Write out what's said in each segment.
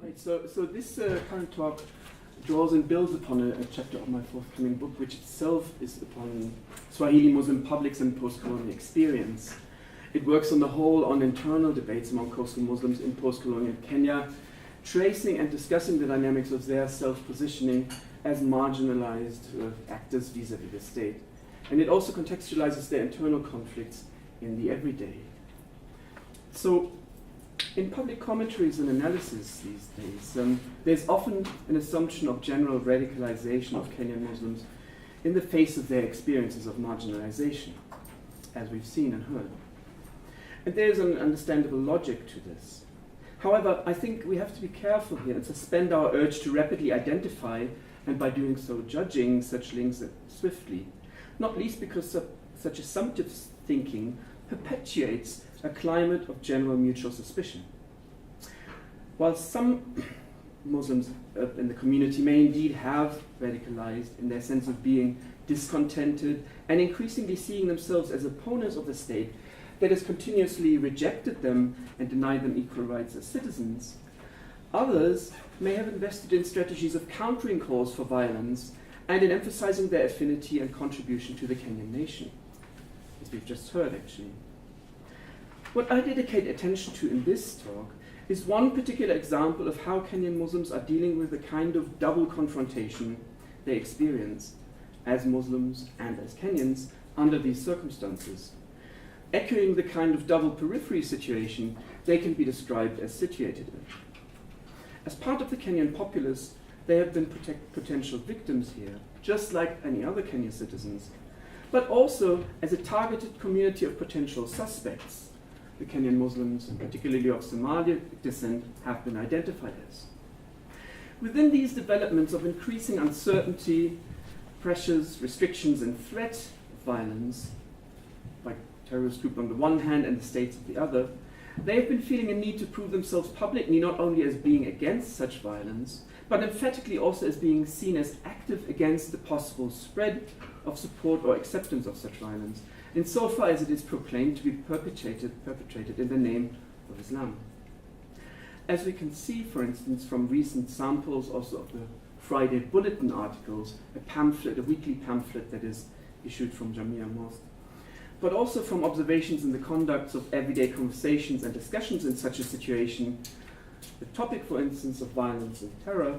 Right, so this current talk draws and builds upon a chapter of my forthcoming book, which itself is upon Swahili Muslim publics and post-colonial experience. It works on the whole on internal debates among coastal Muslims in post-colonial Kenya, tracing and discussing the dynamics of their self-positioning as marginalized actors vis-à-vis the state. And it also contextualizes their internal conflicts in the everyday. So, in public commentaries and analysis these days, there's often an assumption of general radicalization of Kenyan Muslims in the face of their experiences of marginalization, as we've seen and heard. And there's an understandable logic to this. However, I think we have to be careful here and suspend our urge to rapidly identify, and by doing so judging, such links swiftly, not least because such assumptive thinking perpetuates a climate of general mutual suspicion. While some Muslims in the community may indeed have radicalized in their sense of being discontented and increasingly seeing themselves as opponents of the state that has continuously rejected them and denied them equal rights as citizens, others may have invested in strategies of countering calls for violence and in emphasizing their affinity and contribution to the Kenyan nation, as we've just heard actually. What I dedicate attention to in this talk is one particular example of how Kenyan Muslims are dealing with the kind of double confrontation they experience as Muslims and as Kenyans under these circumstances, echoing the kind of double periphery situation they can be described as situated in. As part of the Kenyan populace, they have been potential victims here, just like any other Kenyan citizens, but also as a targeted community of potential suspects. The Kenyan Muslims, and particularly of Somali descent, have been identified as. Within these developments of increasing uncertainty, pressures, restrictions, and threat of violence, by terrorist groups on the one hand and the states on the other, they have been feeling a need to prove themselves publicly not only as being against such violence, but emphatically also as being seen as active against the possible spread of support or acceptance of such violence, insofar as it is proclaimed to be perpetrated in the name of Islam. As we can see, for instance, from recent samples also of the Friday Bulletin articles, a weekly pamphlet that is issued from Jamia Mosque, but also from observations in the conducts of everyday conversations and discussions in such a situation, the topic, for instance, of violence and terror,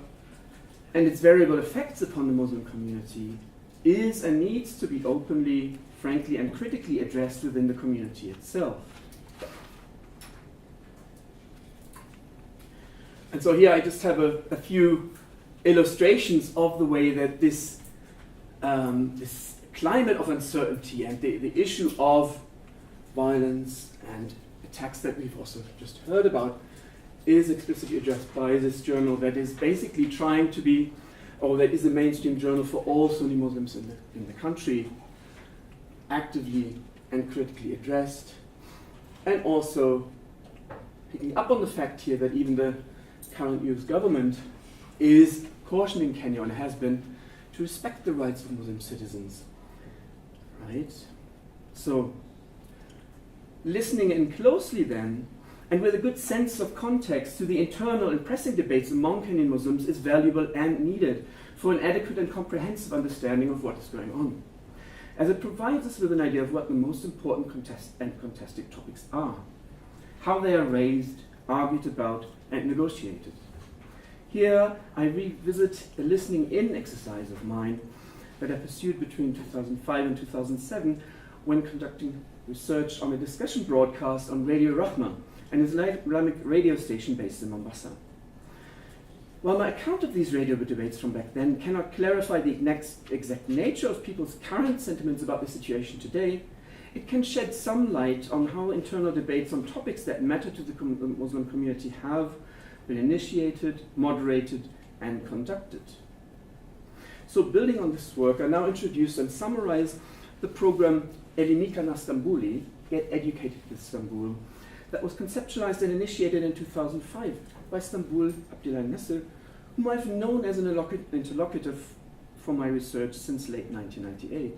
and its variable effects upon the Muslim community, is and needs to be openly, frankly, and critically addressed within the community itself. And so here I just have a few illustrations of the way that this climate of uncertainty and the issue of violence and attacks that we've also just heard about is explicitly addressed by this journal that is basically trying to be, or that is a mainstream journal for all Sunni Muslims in the country, actively and critically addressed, and also picking up on the fact here that even the current youth government is cautioning Kenya, and has been, to respect the rights of Muslim citizens. Right? So, listening in closely then, and with a good sense of context to the internal and pressing debates among Kenyan Muslims is valuable and needed for an adequate and comprehensive understanding of what is going on, as it provides us with an idea of what the most important contested topics are, how they are raised, argued about, and negotiated. Here, I revisit a listening-in exercise of mine that I pursued between 2005 and 2007 when conducting research on a discussion broadcast on Radio Rahma, an Islamic radio station based in Mombasa. While my account of these radio debates from back then cannot clarify the exact nature of people's current sentiments about the situation today, it can shed some light on how internal debates on topics that matter to the Muslim community have been initiated, moderated, and conducted. So building on this work, I now introduce and summarize the program Elimika na Stambuli, Get Educated with Istanbul, that was conceptualized and initiated in 2005 by Istanbul Abdullah Nasser, whom I've known as an interlocutor for my research since late 1998,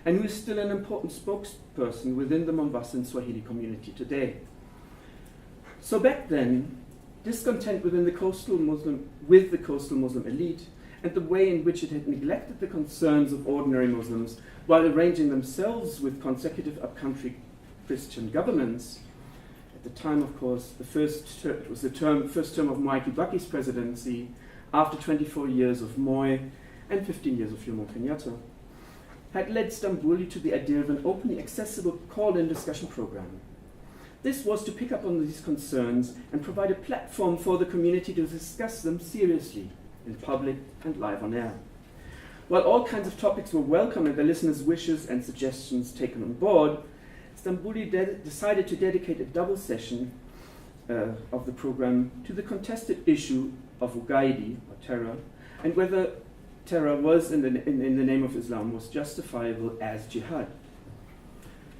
and who is still an important spokesperson within the Mombasan Swahili community today. So back then, discontent with the coastal Muslim elite, and the way in which it had neglected the concerns of ordinary Muslims while arranging themselves with consecutive upcountry Christian governments. At the time, of course, it was the first term of Mwai Kibaki's presidency, after 24 years of Moi and 15 years of Jomo Kenyatta, had led Stambouli to the idea of an openly accessible call-in discussion program. This was to pick up on these concerns and provide a platform for the community to discuss them seriously, in public and live on air. While all kinds of topics were welcome and the listeners' wishes and suggestions taken on board, Stambouli decided to dedicate a double session of the program to the contested issue of ugaidi, or terror, and whether terror was, in the name of Islam, was justifiable as jihad.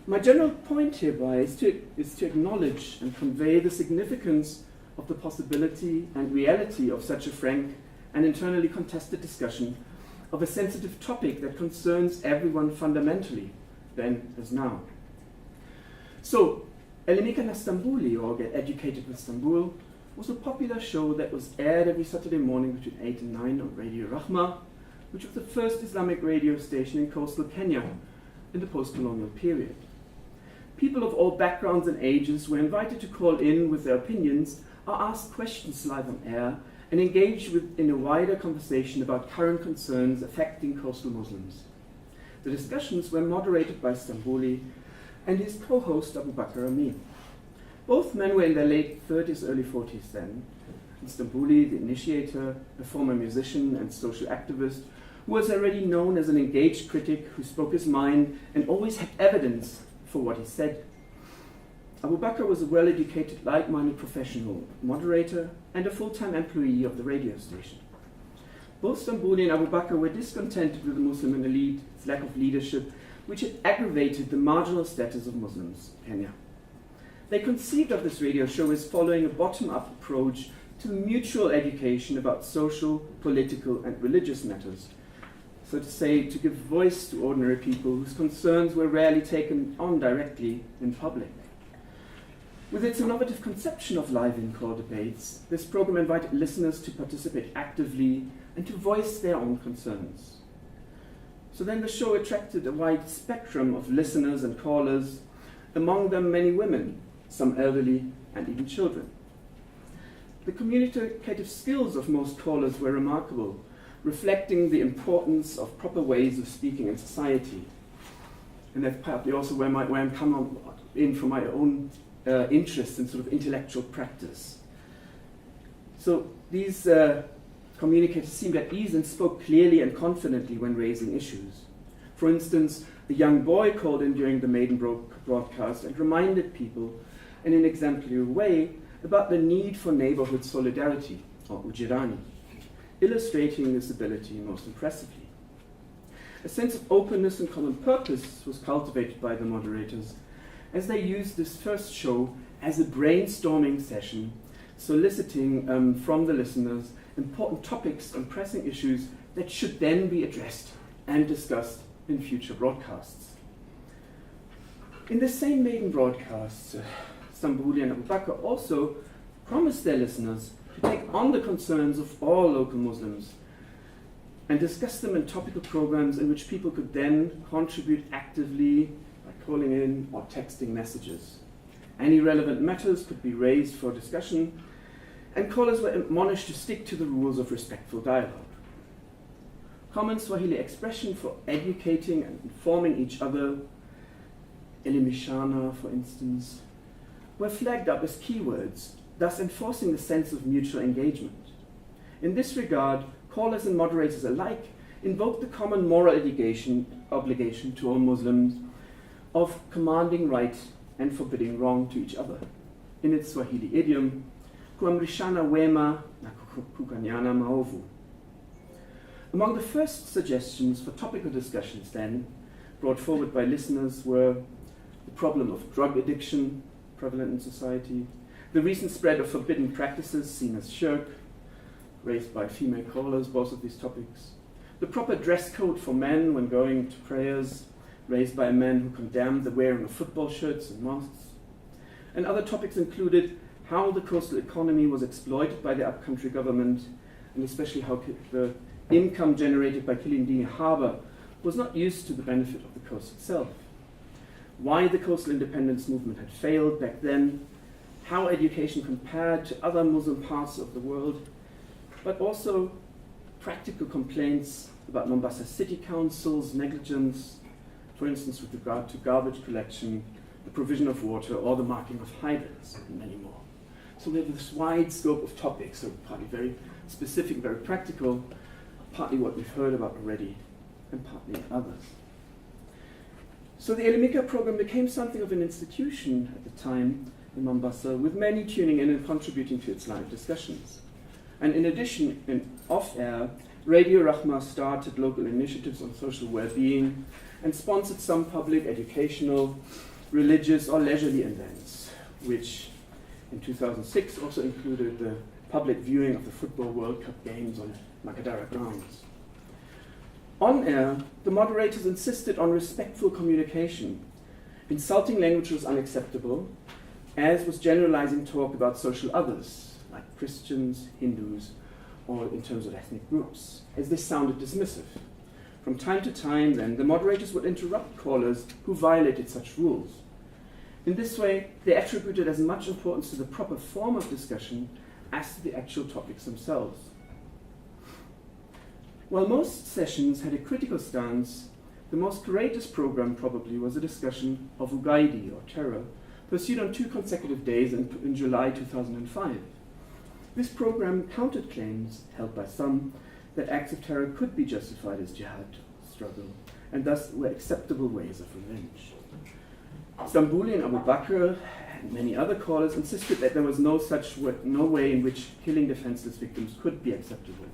My general point hereby is to acknowledge and convey the significance of the possibility and reality of such a frank and internally contested discussion of a sensitive topic that concerns everyone fundamentally, then as now. So, Elimika na Stambouli, or Get Educated with Istanbul, was a popular show that was aired every Saturday morning between 8 and 9 on Radio Rahma, which was the first Islamic radio station in coastal Kenya in the post-colonial period. People of all backgrounds and ages were invited to call in with their opinions or ask questions live on air and engage in a wider conversation about current concerns affecting coastal Muslims. The discussions were moderated by Stambouli and his co-host Abu Bakr Amin. Both men were in their late 30s, early 40s then. And Stambouli, the initiator, a former musician and social activist, who was already known as an engaged critic who spoke his mind and always had evidence for what he said. Abu Bakr was a well-educated, like-minded professional, moderator, and a full-time employee of the radio station. Both Stambouli and Abu Bakr were discontented with the Muslim elite, its lack of leadership, which had aggravated the marginal status of Muslims in Kenya. They conceived of this radio show as following a bottom-up approach to mutual education about social, political, and religious matters. So to say, to give voice to ordinary people whose concerns were rarely taken on directly in public. With its innovative conception of live in-call debates, this program invited listeners to participate actively and to voice their own concerns. So then the show attracted a wide spectrum of listeners and callers, among them many women, some elderly, and even children. The communicative skills of most callers were remarkable, reflecting the importance of proper ways of speaking in society. And that's partly also where I'm coming in from my own interest in sort of intellectual practice. So these communicators seemed at ease and spoke clearly and confidently when raising issues. For instance, a young boy called in during the maiden broadcast and reminded people in an exemplary way about the need for neighborhood solidarity, or ujirani, illustrating this ability most impressively. A sense of openness and common purpose was cultivated by the moderators as they used this first show as a brainstorming session, soliciting from the listeners important topics and pressing issues that should then be addressed and discussed in future broadcasts. In the same maiden broadcast, Stambouli and Abu Bakr also promised their listeners to take on the concerns of all local Muslims and discuss them in topical programs in which people could then contribute actively by calling in or texting messages. Any relevant matters could be raised for discussion, and callers were admonished to stick to the rules of respectful dialogue. Common Swahili expression for educating and informing each other, elimishana for instance, were flagged up as keywords, thus enforcing the sense of mutual engagement. In this regard, callers and moderators alike invoked the common moral obligation to all Muslims of commanding right and forbidding wrong to each other. In its Swahili idiom, kuamrishana wema na kukanyana maovu. Among the first suggestions for topical discussions then, brought forward by listeners, were the problem of drug addiction, prevalent in society, the recent spread of forbidden practices seen as shirk, raised by female callers, both of these topics, the proper dress code for men when going to prayers, raised by men who condemned the wearing of football shirts in mosques, and other topics included how the coastal economy was exploited by the upcountry government, and especially how the income generated by Kilindini Harbour was not used to the benefit of the coast itself. Why the coastal independence movement had failed back then, how education compared to other Muslim parts of the world, but also practical complaints about Mombasa City Council's negligence, for instance with regard to garbage collection, the provision of water, or the marking of hydrants, and many more. So we have this wide scope of topics, so partly very specific, very practical, partly what we've heard about already, and partly others. So the Elimika program became something of an institution at the time in Mombasa, with many tuning in and contributing to its live discussions. And in addition, in off-air, Radio Rahma started local initiatives on social well-being and sponsored some public, educational, religious or leisurely events, which in 2006 also included the public viewing of the Football World Cup games on Makadara grounds. On air, the moderators insisted on respectful communication. Insulting language was unacceptable, as was generalizing talk about social others, like Christians, Hindus, or in terms of ethnic groups, as this sounded dismissive. From time to time, then, the moderators would interrupt callers who violated such rules. In this way, they attributed as much importance to the proper form of discussion as to the actual topics themselves. While most sessions had a critical stance, the most courageous program probably was a discussion of Ugaidi, or terror, pursued on 2 consecutive days in July 2005. This program countered claims, held by some, that acts of terror could be justified as jihad struggle, and thus were acceptable ways of revenge. Stambouli and Abu Bakr and many other callers insisted that there was no way in which killing defenseless victims could be acceptable.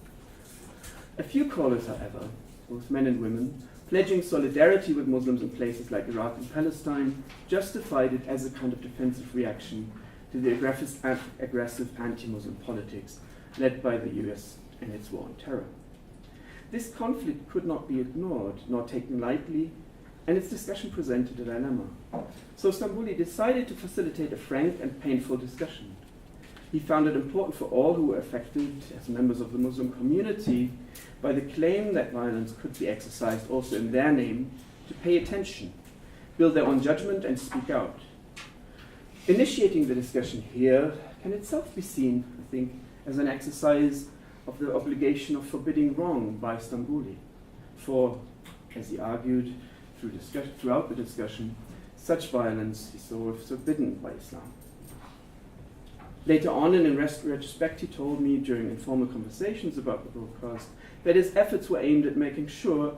A few callers, however, both men and women, pledging solidarity with Muslims in places like Iraq and Palestine, justified it as a kind of defensive reaction to the aggressive anti-Muslim politics led by the US and its war on terror. This conflict could not be ignored nor taken lightly, and its discussion presented a dilemma. So Stambouli decided to facilitate a frank and painful discussion. He found it important for all who were affected as members of the Muslim community by the claim that violence could be exercised also in their name to pay attention, build their own judgment, and speak out. Initiating the discussion here can itself be seen, I think, as an exercise of the obligation of forbidding wrong by Stambouli. For, as he argued throughout the discussion, such violence is so forbidden by Islam. Later on, and in retrospect, he told me during informal conversations about the broadcast that his efforts were aimed at making sure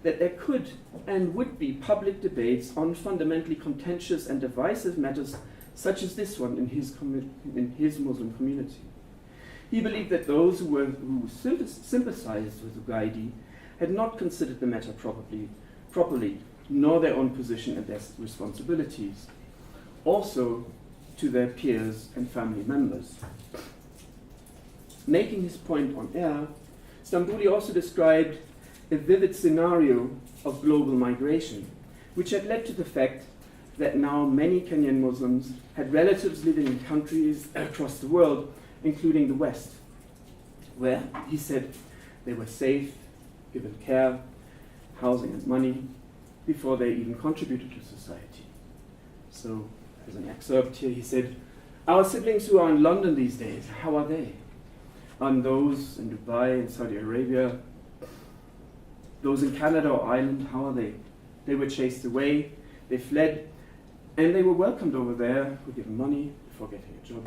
that there could and would be public debates on fundamentally contentious and divisive matters such as this one in his Muslim community. He believed that those who sympathized with Ugaidi had not considered the matter properly, nor their own position and their responsibilities, also to their peers and family members. Making his point on air, Stambouli also described a vivid scenario of global migration, which had led to the fact that now many Kenyan Muslims had relatives living in countries across the world, including the West, where, he said, they were safe, given care, housing and money, before they even contributed to society. So, as an excerpt here, he said, "Our siblings who are in London these days, how are they? And those in Dubai and Saudi Arabia, those in Canada or Ireland, how are they? They were chased away, they fled, and they were welcomed over there, were given money before getting a job."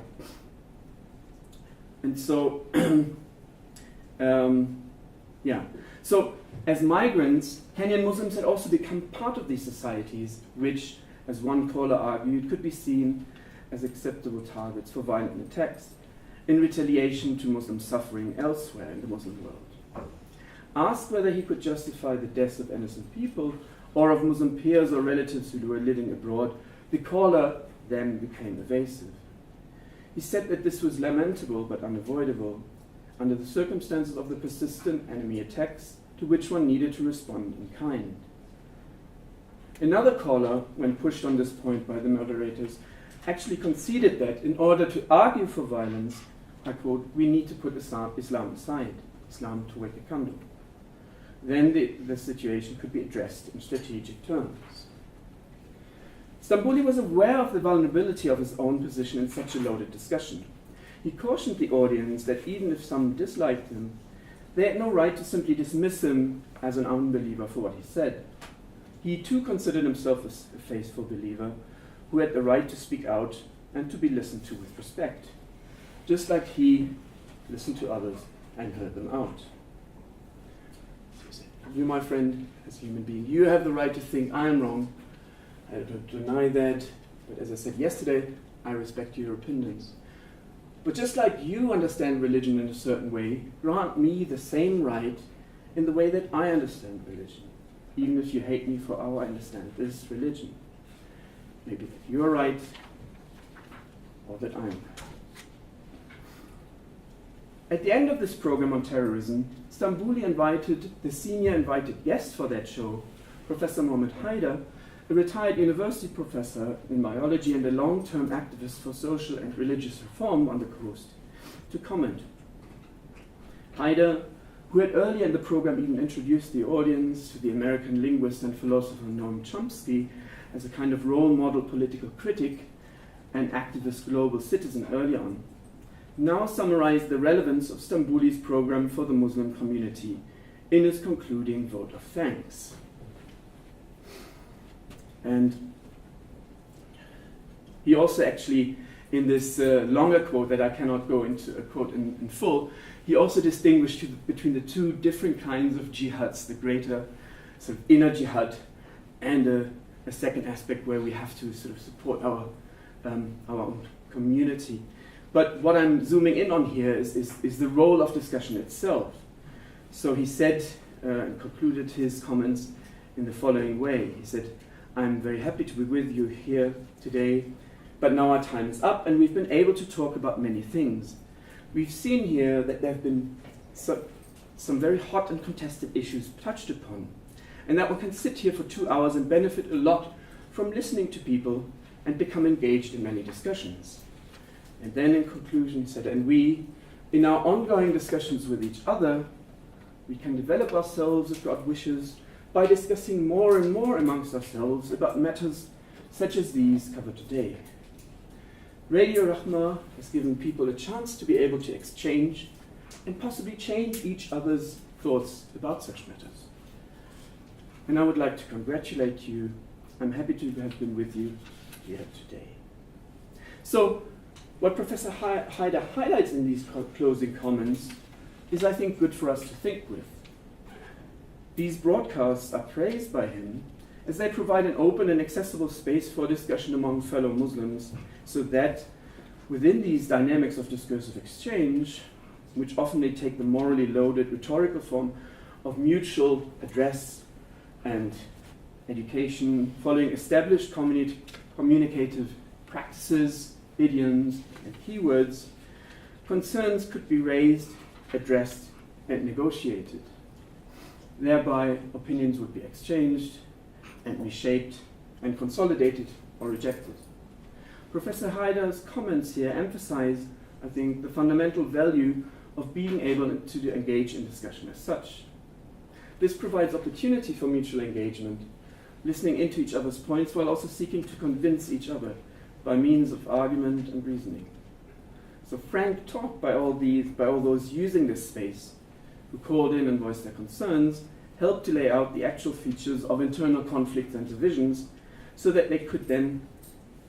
And so, So, as migrants, Kenyan Muslims had also become part of these societies, which, as one caller argued, could be seen as acceptable targets for violent attacks in retaliation to Muslim suffering elsewhere in the Muslim world. Asked whether he could justify the deaths of innocent people or of Muslim peers or relatives who were living abroad, the caller then became evasive. He said that this was lamentable but unavoidable under the circumstances of the persistent enemy attacks to which one needed to respond in kind. Another caller, when pushed on this point by the moderators, actually conceded that in order to argue for violence, I quote, we need to put Islam aside, Islam to wake a candle. Then the situation could be addressed in strategic terms. Stambouli was aware of the vulnerability of his own position in such a loaded discussion. He cautioned the audience that even if some disliked him, they had no right to simply dismiss him as an unbeliever for what he said. He too considered himself a faithful believer who had the right to speak out and to be listened to with respect, just like he listened to others and heard them out. You, my friend, as a human being, you have the right to think I'm wrong. I don't deny that, but as I said yesterday, I respect your opinions. But just like you understand religion in a certain way, grant me the same right in the way that I understand religion, even if you hate me for how I understand this religion. Maybe that you're right, or that I'm right. At the end of this program on terrorism, Stambouli invited the senior invited guest for that show, Professor Mohammed Haider, a retired university professor in biology and a long-term activist for social and religious reform on the coast, to comment. Haider, who had earlier in the program even introduced the audience to the American linguist and philosopher Noam Chomsky as a kind of role model political critic and activist global citizen early on, now summarized the relevance of Stambouli's program for the Muslim community in his concluding vote of thanks. And he also actually, in this longer quote that I cannot go into a quote in full, he also distinguished between the two different kinds of jihads, the greater sort of inner jihad and a second aspect where we have to sort of support our own community. But what I'm zooming in on here is the role of discussion itself. So he said, and concluded his comments in the following way. He said, I'm very happy to be with you here today, but now our time is up and we've been able to talk about many things. We've seen here that there have been some very hot and contested issues touched upon, and that one can sit here for 2 hours and benefit a lot from listening to people and become engaged in many discussions. And then in conclusion he said, and we, in our ongoing discussions with each other, we can develop ourselves, if God wishes, by discussing more and more amongst ourselves about matters such as these covered today. Radio Rahma has given people a chance to be able to exchange and possibly change each other's thoughts about such matters. And I would like to congratulate you. I'm happy to have been with you here today. So, what Professor Haider highlights in these closing comments is, I think, good for us to think with. These broadcasts are praised by him as they provide an open and accessible space for discussion among fellow Muslims, so that within these dynamics of discursive exchange, which often they take the morally loaded rhetorical form of mutual address and education, following established communicative practices, idioms, and keywords, concerns could be raised, addressed, and negotiated. Thereby, opinions would be exchanged and reshaped and consolidated or rejected. Professor Haider's comments here emphasize, I think, the fundamental value of being able to engage in discussion as such. This provides opportunity for mutual engagement, listening into each other's points while also seeking to convince each other by means of argument and reasoning. So frank talk by all those using this space, who called in and voiced their concerns, helped to lay out the actual features of internal conflicts and divisions so that they could then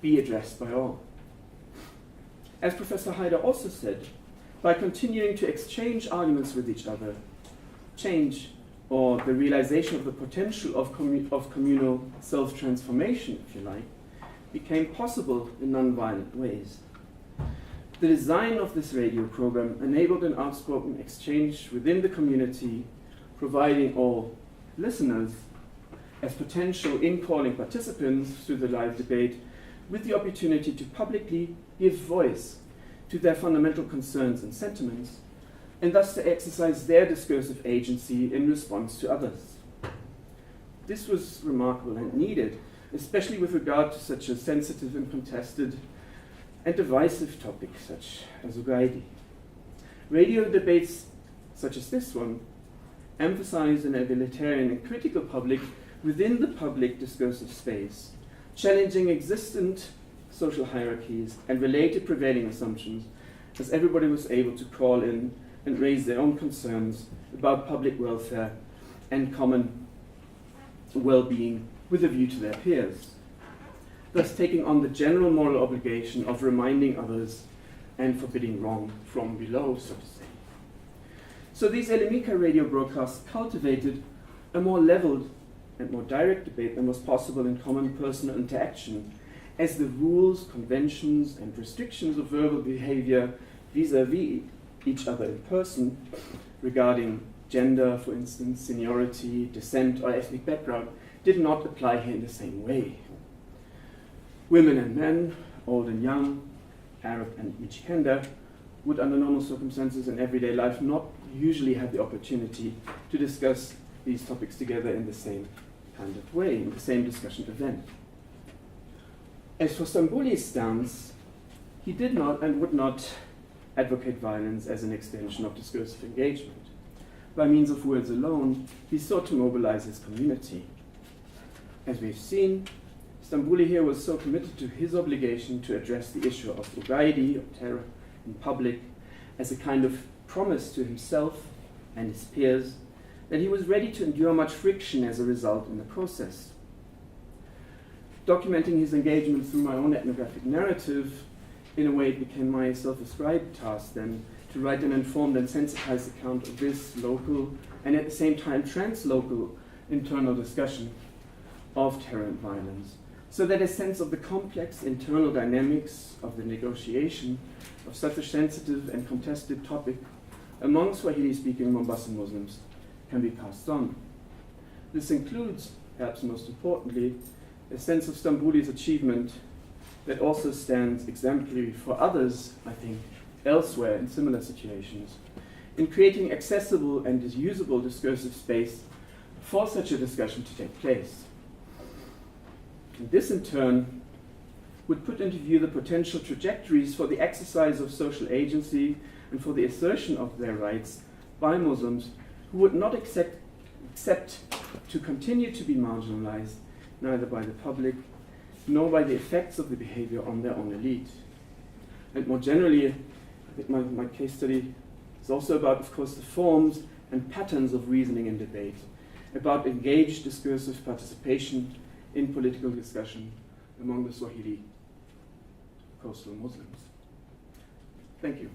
be addressed by all. As Professor Haider also said, by continuing to exchange arguments with each other, change, or the realization of the potential of communal self-transformation, if you like, became possible in non-violent ways. The design of this radio program enabled an outspoken exchange within the community, providing all listeners as potential in-calling participants to the live debate with the opportunity to publicly give voice to their fundamental concerns and sentiments, and thus to exercise their discursive agency in response to others. This was remarkable and needed, especially with regard to such a sensitive and contested and divisive topics such as Ugaidi. Radio debates such as this one emphasize an egalitarian and critical public within the public discursive space, challenging existent social hierarchies and related prevailing assumptions, as everybody was able to call in and raise their own concerns about public welfare and common well-being with a view to their peers, thus taking on the general moral obligation of reminding others and forbidding wrong from below, so to say. So these Elemica radio broadcasts cultivated a more leveled and more direct debate than was possible in common personal interaction, as the rules, conventions, and restrictions of verbal behavior vis-à-vis each other in person, regarding gender, for instance, seniority, descent, or ethnic background, did not apply here in the same way. Women and men, old and young, Arab and Michikenda, would under normal circumstances in everyday life not usually have the opportunity to discuss these topics together in the same kind of way, in the same discussion event. As for Stamboulli's stance, he did not and would not advocate violence as an extension of discursive engagement. By means of words alone, he sought to mobilize his community. As we've seen, Stambouli here was so committed to his obligation to address the issue of Ugaidi, or terror, in public, as a kind of promise to himself and his peers, that he was ready to endure much friction as a result in the process. Documenting his engagement through my own ethnographic narrative, in a way it became my self-ascribed task then to write an informed and sensitized account of this local and at the same time translocal internal discussion of terror and violence, so that a sense of the complex internal dynamics of the negotiation of such a sensitive and contested topic among Swahili-speaking Mombasan Muslims can be passed on. This includes, perhaps most importantly, a sense of Stambouli's achievement that also stands exemplary for others, I think, elsewhere in similar situations, in creating accessible and usable discursive space for such a discussion to take place. And this, in turn, would put into view the potential trajectories for the exercise of social agency and for the assertion of their rights by Muslims who would not accept to continue to be marginalized, neither by the public nor by the effects of the behavior on their own elite. And more generally, I think my case study is also about, of course, the forms and patterns of reasoning and debate, about engaged discursive participation in political discussion among the Swahili coastal Muslims. Thank you.